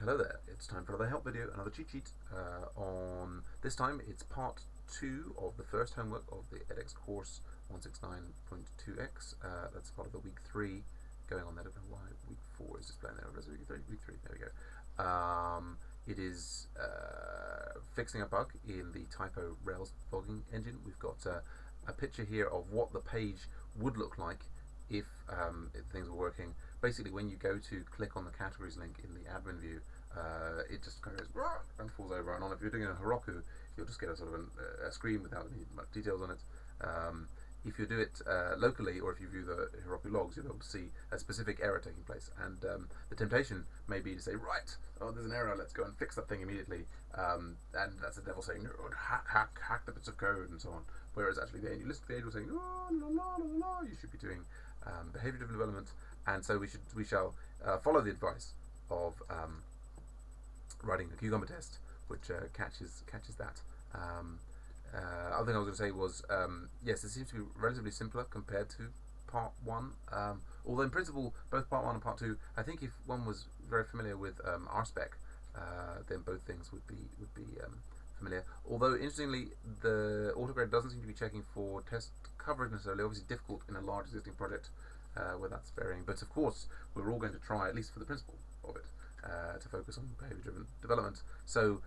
Hello there, it's time for another help video, another cheat sheet. On this time it's part 2 of the first homework of the edX course 169.2x. That's part of the week 3 going on there. I don't know why week 4 is displaying there. Week 3, there we go. It is fixing a bug in the typo Rails logging engine. We've got a picture here of what the page would look like if things were working. Basically, when you go to click on the categories link in the admin view, it just kind of goes and falls over and on. If you're doing a Heroku, you'll just get a sort of a screen without any much details on it. If you do it locally, or if you view the Heroku logs, you'll be able to see a specific error taking place. And the temptation may be to say, right, oh, there's an error, let's go and fix that thing immediately. And that's the devil saying, no, hack the bits of code and so on. Whereas actually, you listen to the angel saying, oh, la, la, la, la, you should be doing behavior-driven development. And so we shall follow the advice of writing a cucumber test, which catches that. Other thing I was going to say was, yes, it seems to be relatively simpler compared to part 1. Although in principle, both part 1 and part 2, I think if one was very familiar with RSpec, then both things would be familiar. Although interestingly, the autograde doesn't seem to be checking for test coverage necessarily. Obviously difficult in a large existing project where that's varying. But of course, we're all going to try, at least for the principle of it, to focus on behavior-driven development. So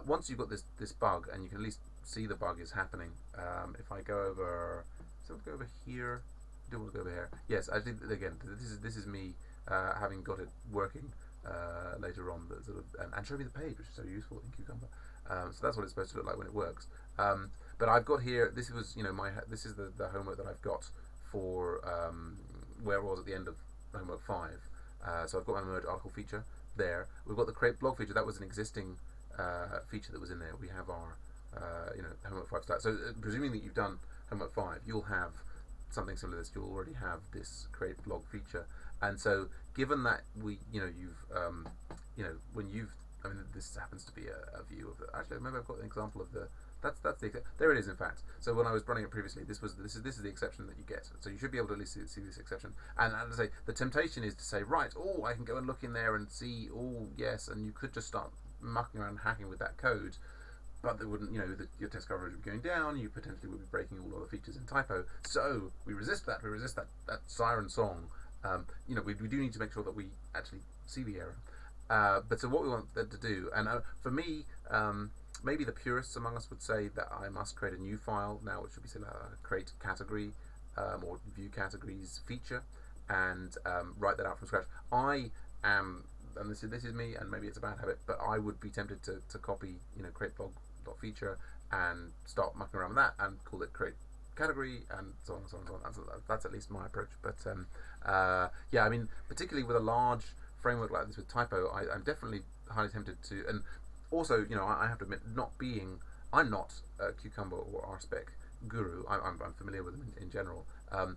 once you've got this bug, and you can at least see the bug is happening. If I go over, so I'll go over here. I don't want to go over here. Yes, I think again, this is me having got it working later on, and show me the page, which is so useful in Cucumber. So that's what it's supposed to look like when it works. But I've got here. This was, this is the homework that I've got for where I was at the end of homework 5. So I've got my merge article feature there. We've got the create blog feature. That was an existing feature that was in there. We have our homework 5 stats. So presuming that you've done homework 5, you'll have something similar to this. You'll already have this create blog feature. And so given that this happens to be a view of the, actually maybe I've got an example of the, there it is in fact. So when I was running it previously, this is the exception that you get. So you should be able to at least see this exception. And as I say, the temptation is to say, right, oh, I can go and look in there and see, oh yes, and you could just start mucking around and hacking with that code. But they wouldn't, your test coverage would be going down. You potentially would be breaking all other features in typo. So we resist that. We resist that siren song. We do need to make sure that we actually see the error. But so what we want them to do, and for me, maybe the purists among us would say that I must create a new file now, which would be create category or view categories feature, and write that out from scratch. I am, and this is me, and maybe it's a bad habit, but I would be tempted to copy create blog.feature and start mucking around with that and call it create category and so on and so on and so on. That's at least my approach. But yeah, I mean, particularly with a large framework like this with typo, I'm definitely highly tempted to. And also, I have to admit, I'm not a Cucumber or RSpec guru. I'm familiar with them in general. And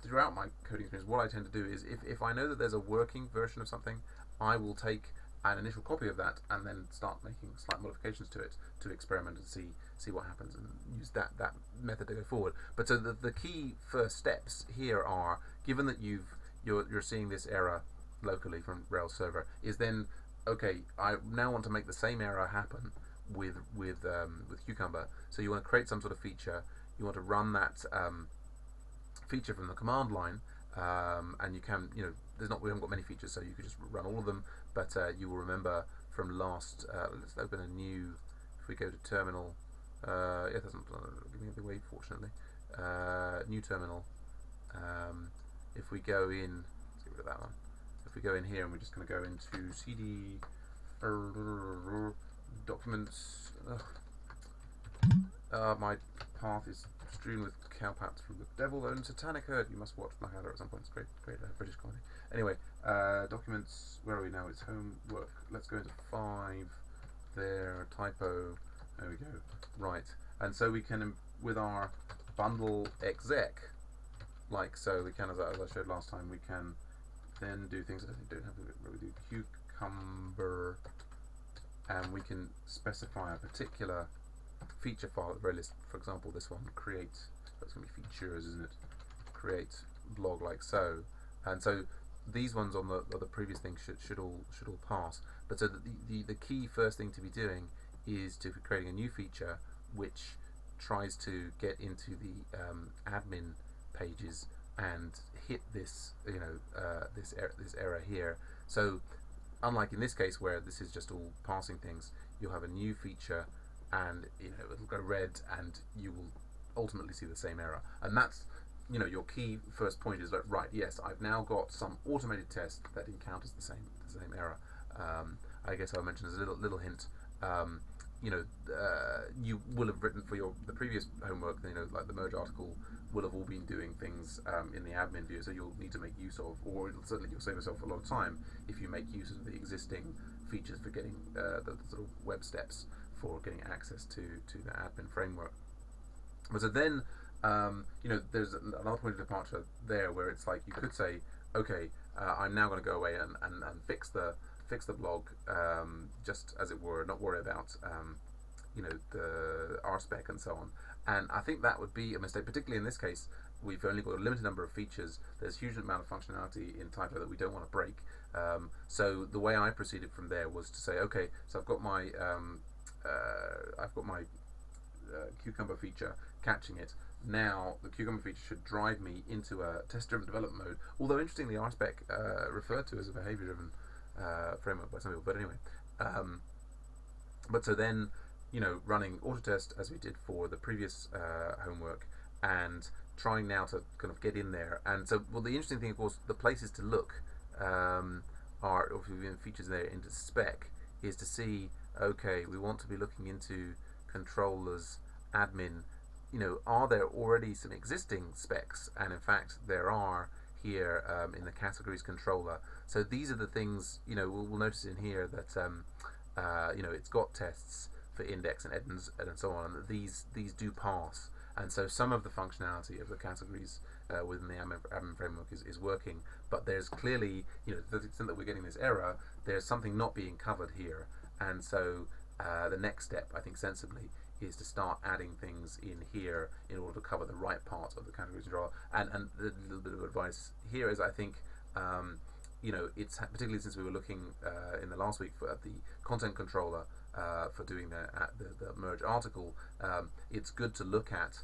throughout my coding experience, what I tend to do is if I know that there's a working version of something, I will take an initial copy of that and then start making slight modifications to it to experiment and see what happens, and use that method to go forward. But so the key first steps here are, given that you're seeing this error locally from Rails server, is then, okay, I now want to make the same error happen with Cucumber. So you want to create some sort of feature. You want to run that feature from the command line, and you can, we haven't got many features, so you could just run all of them. But you will remember from last. Let's open a new. If we go to terminal, it doesn't give me the way, fortunately. New terminal. If we go in, let's get rid of that one. If we go in here and we're just going to go into CD documents. My path is strewn with cowpats from the devil and satanic herd. You must watch Blackadder at some point. It's great British comedy. Anyway, documents. Where are we now? It's homework. Let's go into 5. There, typo. There we go. Right, and so we can, with our bundle exec, like so, we can, as I showed last time, we can then do things that I don't have to really do. Cucumber, and we can specify a particular feature file at the very least. For example, this one, create. That's going to be features, isn't it? Create blog like so. And so these ones on the previous thing should all pass. But so the key first thing to be doing is to be creating a new feature which tries to get into the admin pages and hit this this error here. So unlike in this case where this is just all passing things, you'll have a new feature and it'll go red and you will ultimately see the same error. And that's your key first point is that, right, yes, I've now got some automated test that encounters the same error. I guess I'll mention as a little hint. You will have written for the previous homework, like the merge article will have all been doing things in the admin view, so you'll need to make use of, or certainly you'll save yourself a lot of time if you make use of the existing features for getting the sort of web steps for getting access to the admin framework. But so then, there's another point of departure there where it's like you could say, okay, I'm now going to go away and fix the blog, just as it were, not worry about the RSpec and so on. And I think that would be a mistake, particularly in this case. We've only got a limited number of features. There's a huge amount of functionality in Typo that we don't want to break. So the way I proceeded from there was to say, okay, so I've got my Cucumber feature catching it. Now the Cucumber feature should drive me into a test-driven development mode. Although interestingly, RSpec referred to as a behavior-driven framework by some people. But anyway, but so then running autotest as we did for the previous homework and trying now to kind of get in there. And so, well, the interesting thing, of course, the places to look are, if we have features there into spec, is to see, okay, we want to be looking into controllers, admin, are there already some existing specs? And in fact, there are here in the categories controller. So these are the things, we'll notice in here that, it's got tests for index and ends and so on, and these do pass. And so some of the functionality of the categories within the admin framework is working, but there's clearly, to the extent that we're getting this error, there's something not being covered here. And so the next step, I think sensibly, is to start adding things in here in order to cover the right part of the categories controller. And a little bit of advice here is, I think, it's particularly since we were looking in the last week at the content controller for doing the merge article, it's good to look at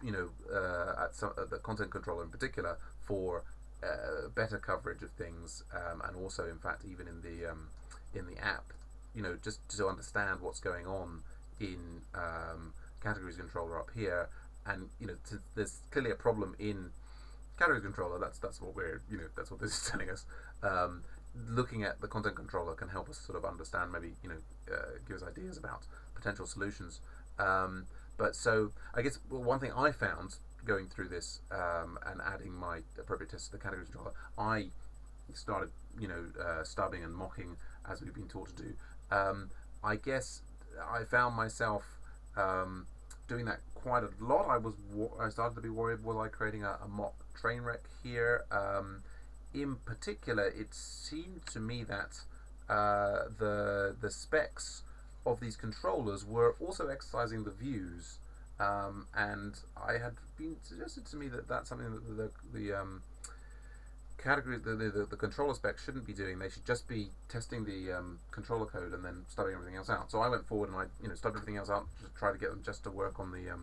the content controller in particular for better coverage of things, and also in fact even in the app, just to understand what's going on in categories controller up here. And there's clearly a problem in categories controller. That's what that's what this is telling us. Looking at the content controller can help us sort of understand, maybe give us ideas about potential solutions. But so I guess one thing I found going through this and adding my appropriate tests to the categories controller, I started stubbing and mocking as we've been taught to do. I guess I found myself doing that quite a lot. I started to be worried, was I creating a mock train wreck here? In particular, it seemed to me that the specs of these controllers were also exercising the views, and I had been suggested to me that that's something that the category, the controller specs shouldn't be doing. They should just be testing the controller code and then stubbing everything else out. So I went forward and I stubbed everything else out to try to get them just to work on the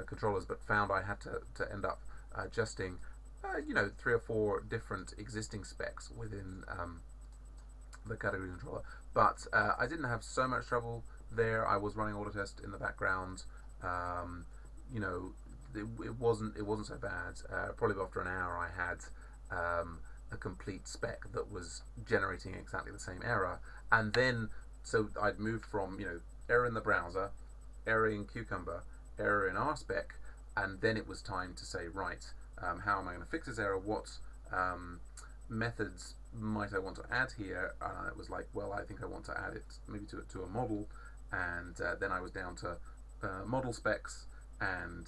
controllers, but found I had to end up adjusting 3 or 4 different existing specs within the category controller. But I didn't have so much trouble there. I was running Autotest in the background. It wasn't so bad. Probably after an hour, I had a complete spec that was generating exactly the same error. And then, so I'd moved from error in the browser, error in Cucumber, error in RSpec, and then it was time to say, right, how am I going to fix this error? What methods might I want to add here? It was like, well, I think I want to add it maybe to a model, and then I was down to model specs, and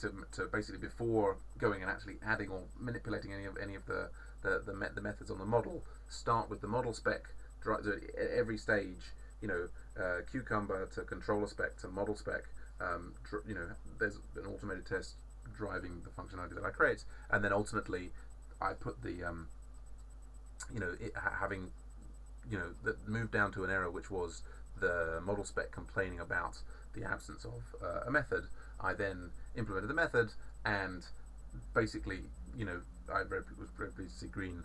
to basically, before going and actually adding or manipulating any of the methods on the model, start with the model spec. At every stage, Cucumber to controller spec to model spec. There's an automated test driving the functionality that I create, and then ultimately I put the having that moved down to an error which was the model spec complaining about the absence of a method. I then implemented the method, and basically, I was very pleased to see green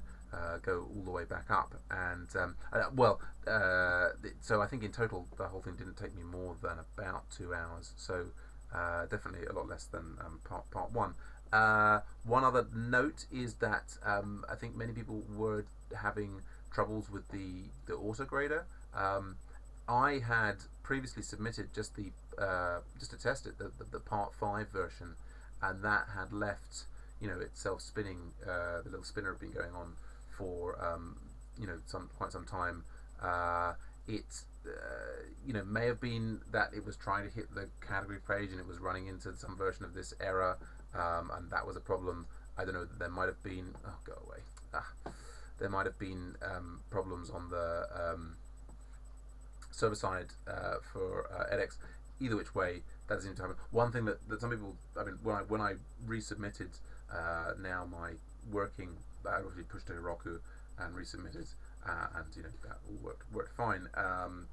go all the way back up. And so I think in total the whole thing didn't take me more than about 2 hours. So definitely a lot less than part one. One other note is that I think many people were having troubles with the autograder. I had previously submitted just to test it the part 5 version, and that had left itself spinning. The little spinner had been going on for quite some time. It may have been that it was trying to hit the category page and it was running into some version of this error, and that was a problem. I don't know. There might have been go away. There might have been problems on the server side for edX. Either which way, that doesn't seem to happen. One thing that some people, when I resubmitted now my working, I obviously pushed to Heroku and resubmitted, and that all worked fine. One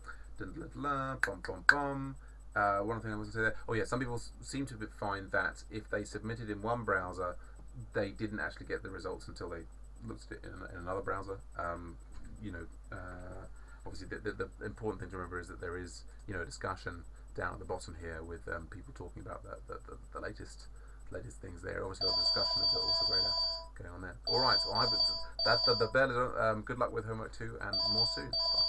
thing I was going to say there. Oh yeah, some people seem to find that if they submitted in one browser, they didn't actually get the results until they looked at it in another browser. Obviously the important thing to remember is that there is a discussion down at the bottom here with people talking about the latest things there. Obviously, a lot of discussion of the autograder going on there. All right, so the bell is good luck with homework 2 and more soon. Bye.